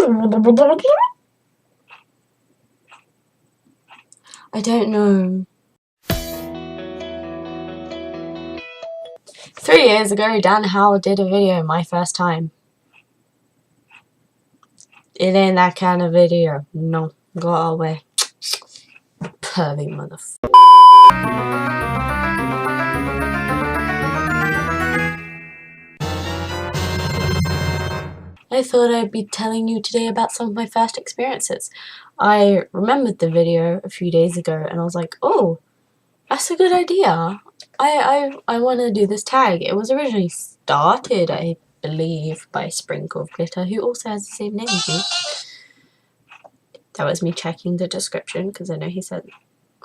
I don't know. 3 years ago, Dan Howell did a video, my first time. It ain't that kind of video. No, go away. Pervy motherfucker. I thought I'd be telling you today about some of my first experiences. I remembered the video a few days ago and I was like, oh, that's a good idea. I want to do this tag. It was originally started, I believe, by Sprinkleofglitter, who also has the same name as me. That was me checking the description because I know he said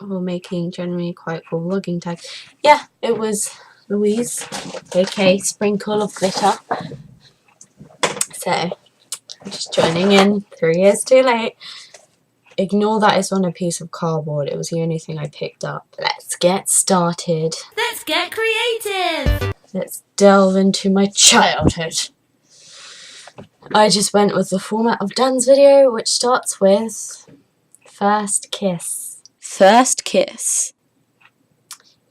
we're making generally quite cool vlogging tags. Yeah, it was Louise, aka Sprinkleofglitter. So, I'm just joining in 3 years too late. Ignore that it's on a piece of cardboard. It was the only thing I picked up. Let's get started. Let's get creative. Let's delve into my childhood. I just went with the format of Dan's video, which starts with first kiss. First kiss.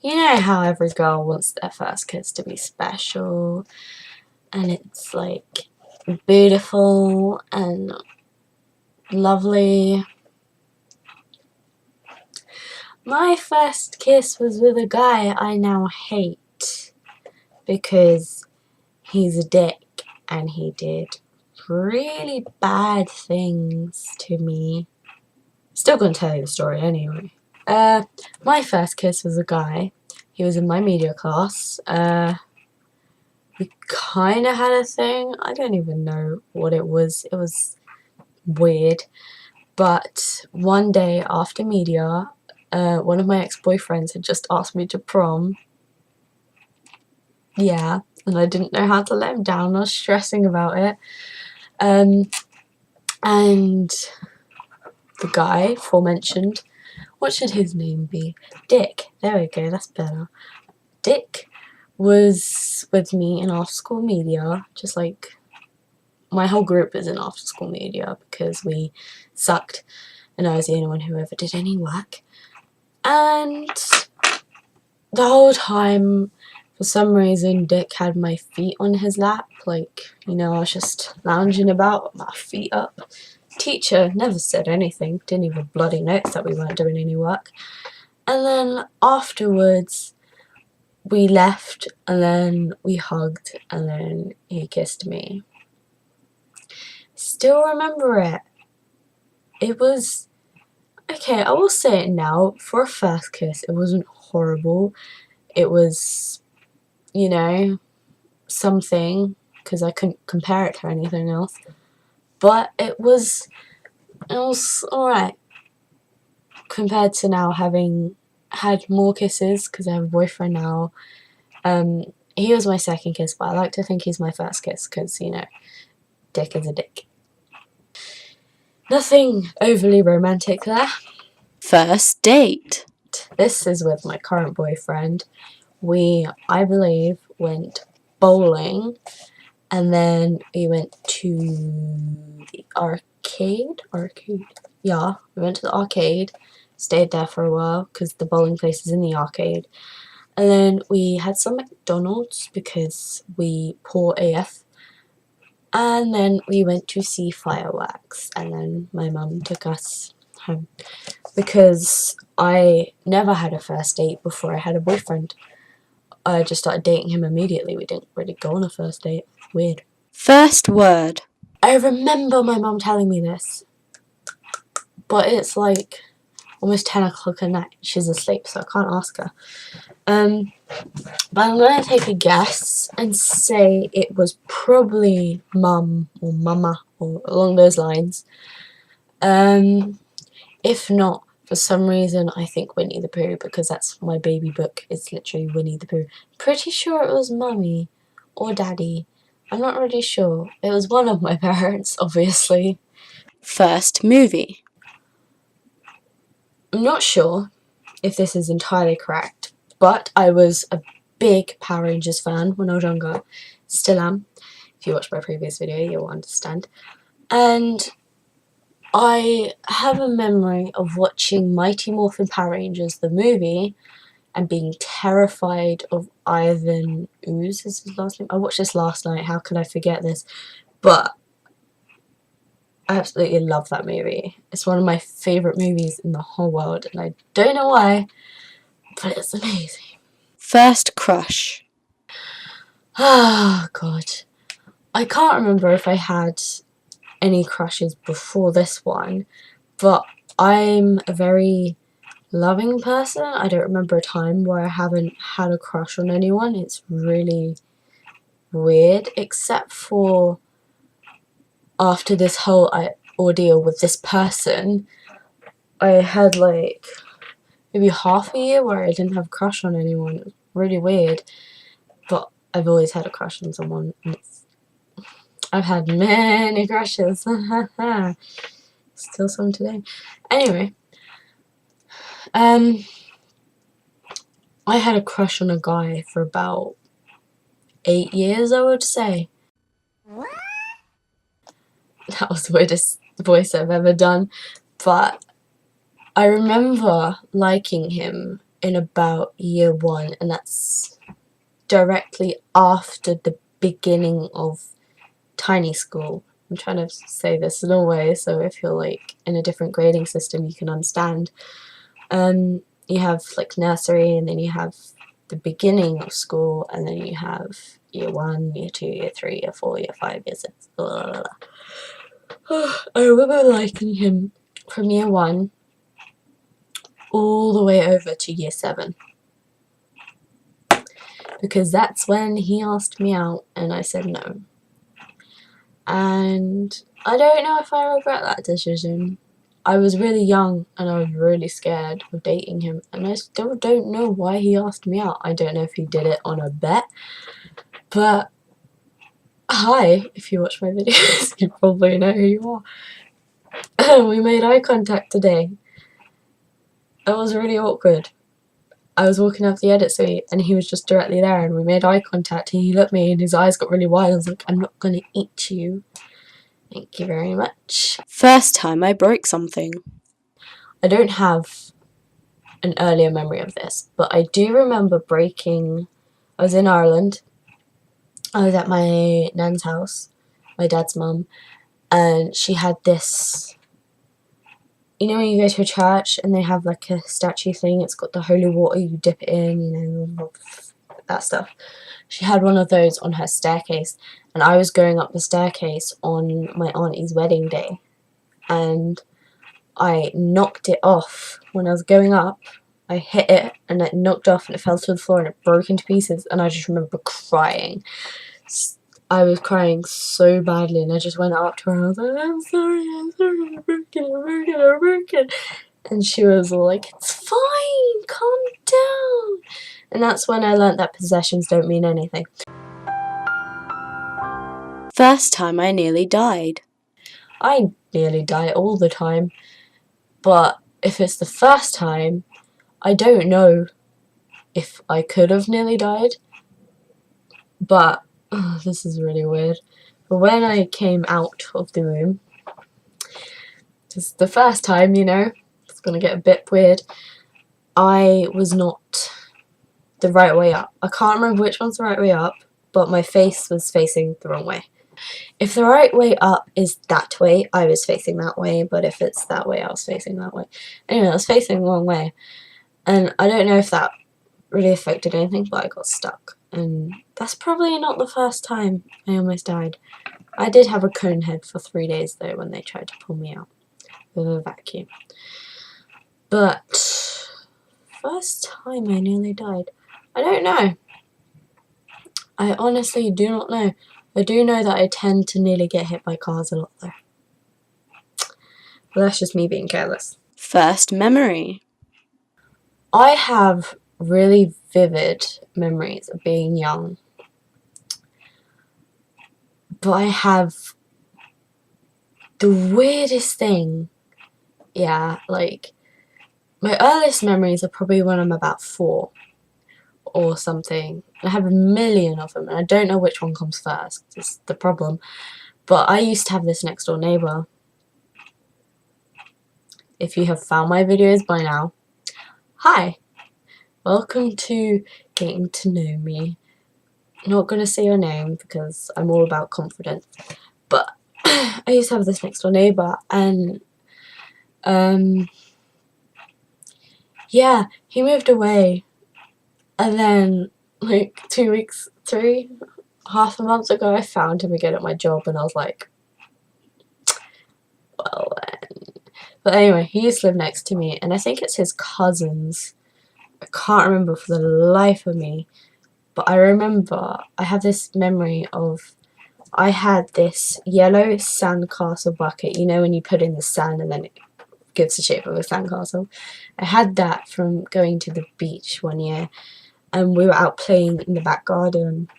You know how every girl wants their first kiss to be special, and it's like beautiful and lovely. My first kiss was with a guy I now hate because he's a dick and he did really bad things to me. Still gonna tell you the story anyway. My first kiss was a guy. He was in my media class. We kind of had a thing. I don't even know what it was. It was weird. But one day after media, one of my ex-boyfriends had just asked me to prom. Yeah, and I didn't know how to let him down. I was stressing about it. And the guy, aforementioned, what should his name be? Dick. There we go, that's better. Dick was with me in after school media, just like my whole group is in after school media because we sucked and I was the only one who ever did any work. And the whole time, for some reason, Dick had my feet on his lap. Like, you know, I was just lounging about with my feet up. Teacher never said anything, didn't even bloody notice that we weren't doing any work. And then afterwards, we left, and then we hugged, and then he kissed me. Still remember it. It was... Okay, I will say it now. For a first kiss, it wasn't horrible. It was, you know, something, because I couldn't compare it to anything else. But it was alright. Compared to now having had more kisses, because I have a boyfriend now. He was my second kiss, but I like to think he's my first kiss, because, you know, dick is a dick. Nothing overly romantic there. First date. This is with my current boyfriend. We, I believe, went bowling, and then we went to the arcade? Yeah, we went to the arcade, stayed there for a while, because the bowling place is in the arcade. And then we had some McDonald's, because we poor AF. And then we went to see fireworks, and then my mum took us home. Because I never had a first date before I had a boyfriend. I just started dating him immediately. We didn't really go on a first date. Weird. First word. I remember my mum telling me this, but it's like almost 10 o'clock at night. She's asleep, so I can't ask her. But I'm going to take a guess and say it was probably mum or mama or along those lines. If not, for some reason, I think Winnie the Pooh, because that's my baby book. It's literally Winnie the Pooh. Pretty sure it was mummy or daddy. I'm not really sure. It was one of my parents, obviously. First movie. I'm not sure if this is entirely correct, but I was a big Power Rangers fan when I was younger. Still am. If you watched my previous video, you'll understand. And I have a memory of watching Mighty Morphin Power Rangers, the movie, and being terrified of Ivan Ooze is his last name. I watched this last night, how could I forget this? But I absolutely love that movie. It's one of my favourite movies in the whole world, and I don't know why, but it's amazing. First crush. Ah, God. I can't remember if I had any crushes before this one, but I'm a very loving person. I don't remember a time where I haven't had a crush on anyone. It's really weird, except for after this whole ordeal with this person. I had like maybe half a year where I didn't have a crush on anyone. It was really weird, but I've always had a crush on someone. I've had many crushes. Still some today. Anyway, I had a crush on a guy for about 8 years, I would say. What? That was the weirdest voice I've ever done. But I remember liking him in about year 1, and that's directly after the beginning of tiny school. I'm trying to say this in a way so if you're like in a different grading system you can understand. You have like nursery, and then you have the beginning of school, and then you have year 1, year 2, year 3, year 4, year 5, year 6, blah, blah, blah. I remember liking him from year 1 all the way over to year 7, because that's when he asked me out and I said no. And I don't know if I regret that decision. I was really young and I was really scared of dating him, and I still don't know why he asked me out. I don't know if he did it on a bet, but hi, if you watch my videos, you probably know who you are. We made eye contact today. It was really awkward. I was walking up the edit suite and he was just directly there, and we made eye contact, and he looked at me and his eyes got really wide. I was like, I'm not gonna eat you. Thank you very much. First time I broke something. I don't have an earlier memory of this, but I do remember breaking. I was in Ireland. I was at my nan's house, my dad's mum, and she had this. You know when you go to a church and they have like a statue thing, it's got the holy water, you dip it in, you know, that stuff. She had one of those on her staircase, and I was going up the staircase on my auntie's wedding day, and I knocked it off when I was going up. I hit it and it knocked off and it fell to the floor and it broke into pieces, and I just remember crying. I was crying so badly, and I just went up to her and I was like, I'm sorry, I'm broken. And she was like, it's fine, calm down. And that's when I learnt that possessions don't mean anything. First time I nearly died. I nearly die all the time, but if it's the first time, I don't know if I could have nearly died. But this is really weird. But when I came out of the room, just the first time, you know, it's gonna get a bit weird, I was not the right way up. I can't remember which one's the right way up, but my face was facing the wrong way. If the right way up is that way, I was facing that way, but if it's that way, I was facing that way. Anyway, I was facing the wrong way, and I don't know if that really affected anything, but I got stuck. And that's probably not the first time I almost died. I did have a cone head for 3 days though when they tried to pull me out with a vacuum. But first time I nearly died, I don't know. I honestly do not know. I do know that I tend to nearly get hit by cars a lot though. But that's just me being careless. First memory. I have really vivid memories of being young, but I have the weirdest thing. Yeah, like my earliest memories are probably when I'm about 4 or something. I have a million of them and I don't know which one comes first. It's the problem. But I used to have this next door neighbour, if you have found my videos by now, hi! Welcome to getting to know me. Not gonna say your name because I'm all about confidence, but I used to have this next door neighbour, and yeah, he moved away, and then like 2 weeks, half a month ago, I found him again at my job, and I was like, well then. But anyway, he used to live next to me, and I think it's his cousins. I can't remember for the life of me, but I remember I have this memory of I had this yellow sandcastle bucket, you know when you put in the sand and then it gives the shape of a sandcastle. I had that from going to the beach one year, and we were out playing in the back garden,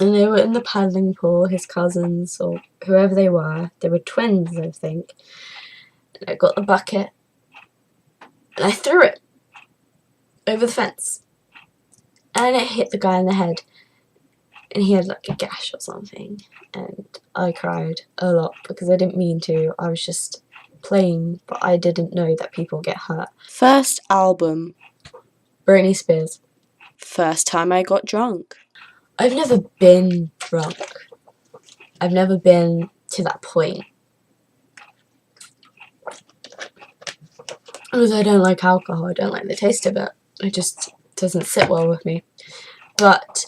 and they were in the paddling pool, his cousins or whoever they were twins I think, and I got the bucket and I threw it over the fence, and it hit the guy in the head, and he had like a gash or something, and I cried a lot because I didn't mean to. I was just playing, but I didn't know that people get hurt. First album. Britney Spears. First time I got drunk. I've never been drunk. I've never been to that point. Because I don't like alcohol. I don't like the taste of it. It just doesn't sit well with me. But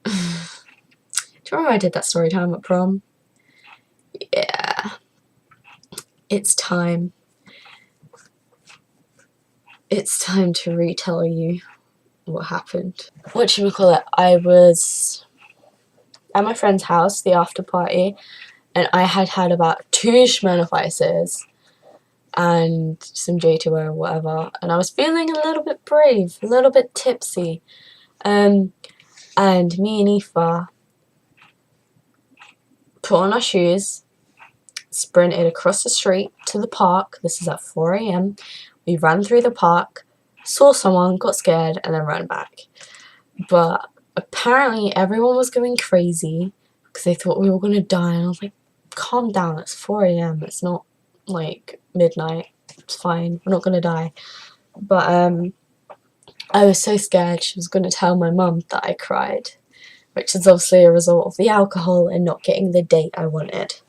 do you remember I did that story time at prom? Yeah. It's time. It's time to retell you what happened. Whatchamacallit, I was at my friend's house, the after party, and I had about 2 Smirnoff and some J2O or whatever, and I was feeling a little bit brave, a little bit tipsy, and me and Aoife put on our shoes, sprinted across the street to the park. This is at 4 AM. We ran through the park, saw someone, got scared, and then ran back. But apparently everyone was going crazy because they thought we were going to die, and I was like, calm down, it's 4 AM, it's not like midnight, it's fine, we're not going to die. But I was so scared she was going to tell my mum that I cried, which is obviously a result of the alcohol and not getting the date I wanted.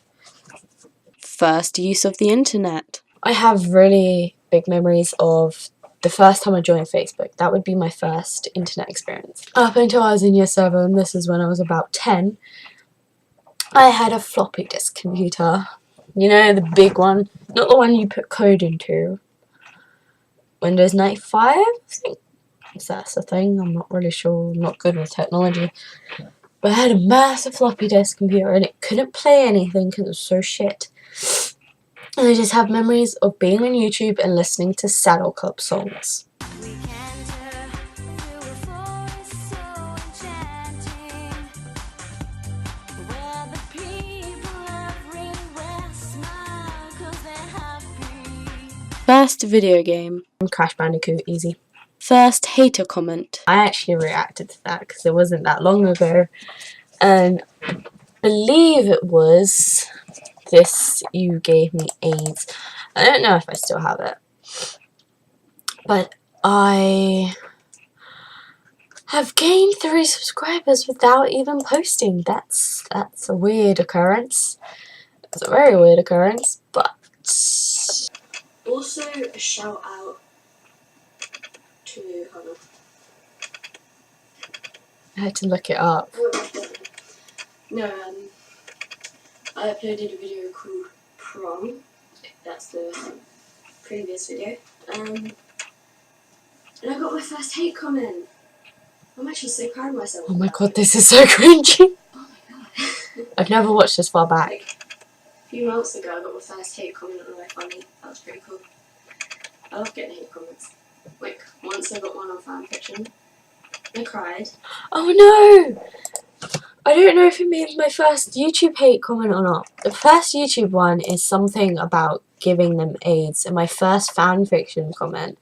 First use of the internet. I have really big memories of the first time I joined Facebook. That would be my first internet experience. Up until I was in year 7, this is when I was about 10, I had a floppy disk computer. You know, the big one, not the one you put code into. Windows 95, I think. If that's a thing, I'm not really sure, I'm not good with technology. But I had a massive floppy disk computer, and it couldn't play anything because it was so shit. And I just have memories of being on YouTube and listening to Saddle Club songs. First video game. Crash Bandicoot, easy. First hater comment. I actually reacted to that because it wasn't that long ago, and I believe it was this: you gave me AIDS. I don't know if I still have it, but I have gained 3 subscribers without even posting. That's a weird occurrence. It's a very weird occurrence, but also a shout out to, hold on, I had to look it up. No, I uploaded a video called Prom. That's the previous video. And I got my first hate comment. I'm actually so proud of myself. Oh my god, this is so cringy. Oh my god. I've never watched this far back. Like, a few months ago, I got my first hate comment on my funny. That was pretty cool. I love getting hate comments. Like, once I got one on fanfiction, I cried. Oh no! I don't know if it means my first YouTube hate comment or not. The first YouTube one is something about giving them AIDS, and my first fanfiction comment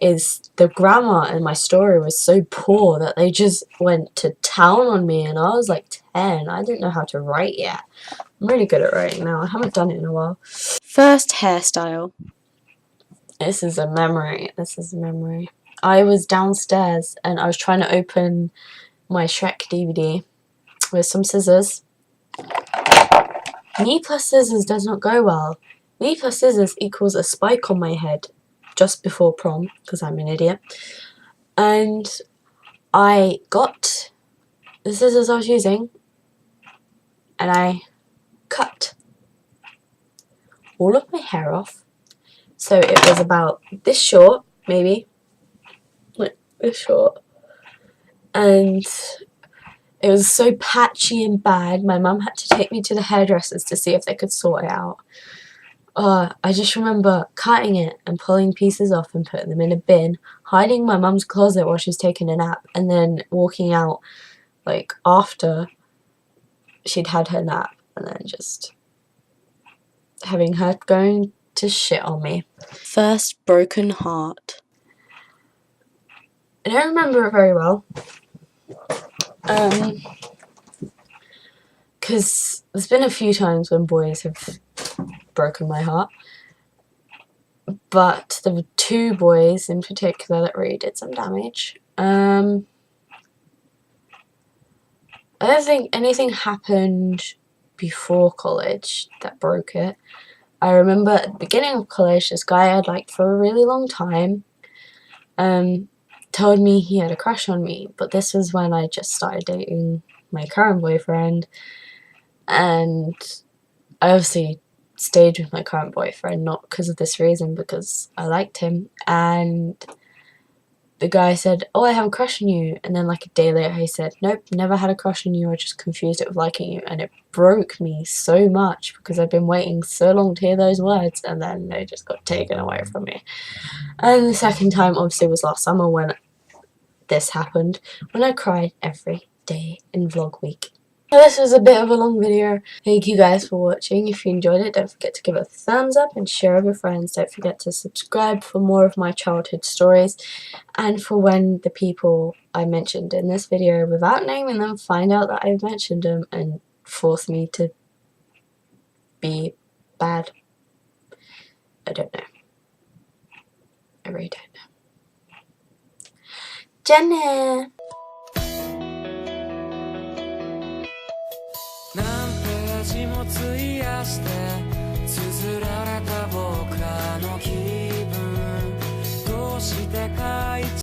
is the grammar in my story was so poor that they just went to town on me, and I was like 10. I didn't know how to write yet. I'm really good at writing now. I haven't done it in a while. First hairstyle. This is a memory. This is a memory. I was downstairs and I was trying to open my Shrek DVD with some scissors. Me plus scissors does not go well. Me plus scissors equals a spike on my head just before prom, because I'm an idiot. And I got the scissors I was using and I cut all of my hair off. So it was about this short, maybe. Like this short. And it was so patchy and bad, my mum had to take me to the hairdressers to see if they could sort it out. I just remember cutting it and pulling pieces off and putting them in a bin, hiding in my mum's closet while she was taking a nap, and then walking out like after she'd had her nap, and then just having her going to shit on me. First broken heart. I don't remember it very well. Because there's been a few times when boys have broken my heart. But there were two boys in particular that really did some damage. I don't think anything happened before college that broke it. I remember at the beginning of college, this guy I'd liked for a really long time told me he had a crush on me, but this was when I just started dating my current boyfriend, and I obviously stayed with my current boyfriend not because of this reason, because I liked him. And the guy said, oh, I have a crush on you, and then like a day later he said, nope, never had a crush on you, I just confused it with liking you. And it broke me so much because I'd been waiting so long to hear those words, and then they just got taken away from me. And the second time obviously was last summer when this happened, when I cried every day in vlog week. So this was a bit of a long video. Thank you guys for watching. If you enjoyed it, don't forget to give it a thumbs up and share with your friends. Don't forget to subscribe for more of my childhood stories, and for when the people I mentioned in this video without naming them find out that I've mentioned them and force me to be bad. I don't know. I really don't know. Jenna!